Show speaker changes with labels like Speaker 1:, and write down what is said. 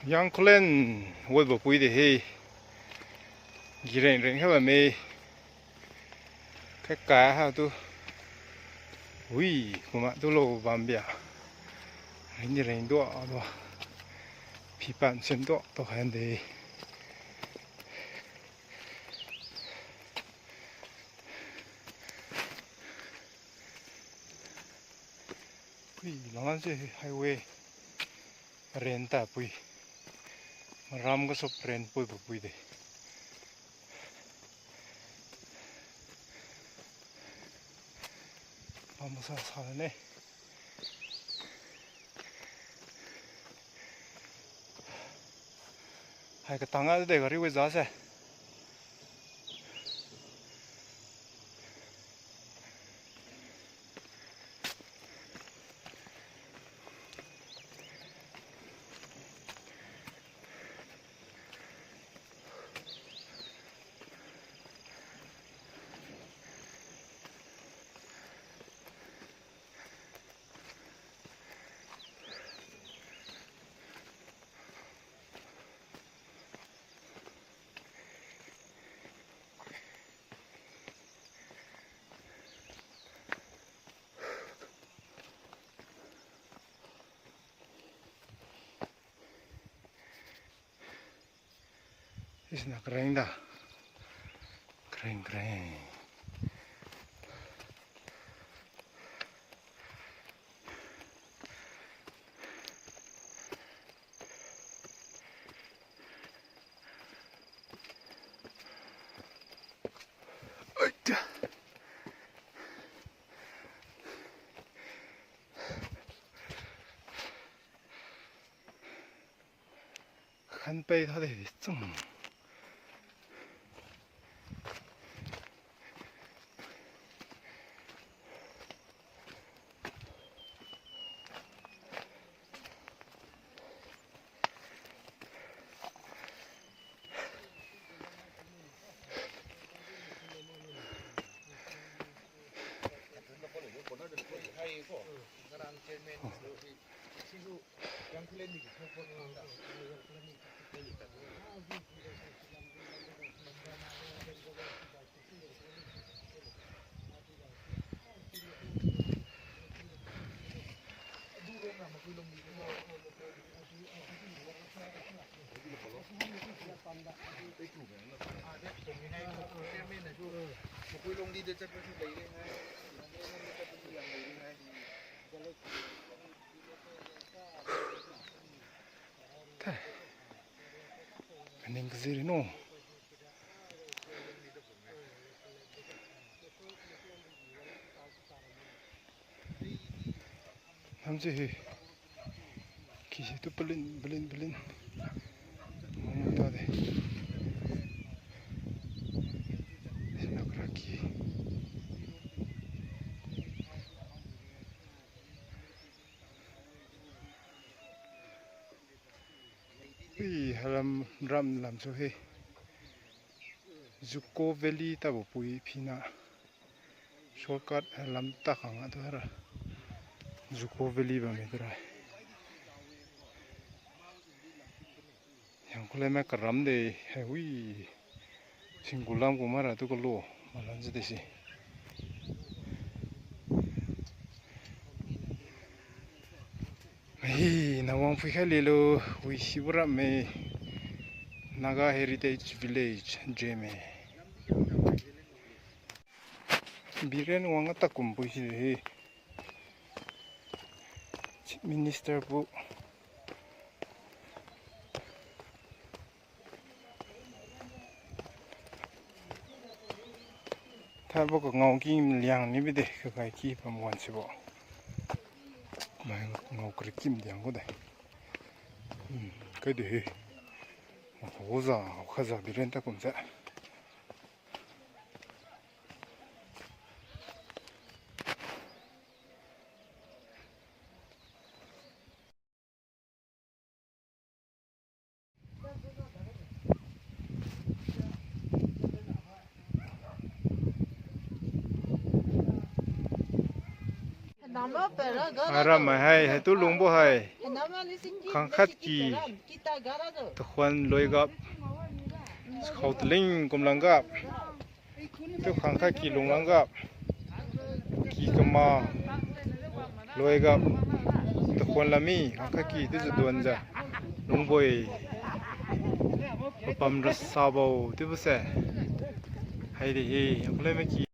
Speaker 1: yang klen woi bo pui de he giren ren ha ba me ka ha tu ui kuma tu lo bambia ren ren do do pi pan sen do to han de ui langan se highway ren ta pui ram ga sop ren pui bo pui de vamos a salir hai cái tăng ở đây có riêng giá xe Isna keren dah, keren. Kan bay它的重。Pening kesiri no. Namje kisi tu belin. Mau tade. Nak raki. Ram lam so he Zuko Valley ta bo pui phina shortcut lam ta khang adara Zuko Valley ba me dra yang kule me karam de he hui singulam ko mara to ko lo malan je desi hey nawang phui khali lo hui sibura me Naga Heritage Village, Jeme. Biren wang tak kumpul sih. Chief Minister bu. Thar bu ngau kim liang ni bide kai ki pamwan si bo. Mai ngau kri kim liang ko dai. Kai de. 오자 가자 미렌타 공사
Speaker 2: 나
Speaker 1: อารามาให้ตุลุงบ่ให้ขังคัดกีตะควันลอยกับเขาตะลิงกำลังกับตุขังคัดกีลงลังกับกีกมาลอยกับตะควันละมีขังคัดกีตุจะดวนจ้ะลงบ่อยปั๊มรถซาโบตุบุเสให้ดิเฮยังเลยไม่กี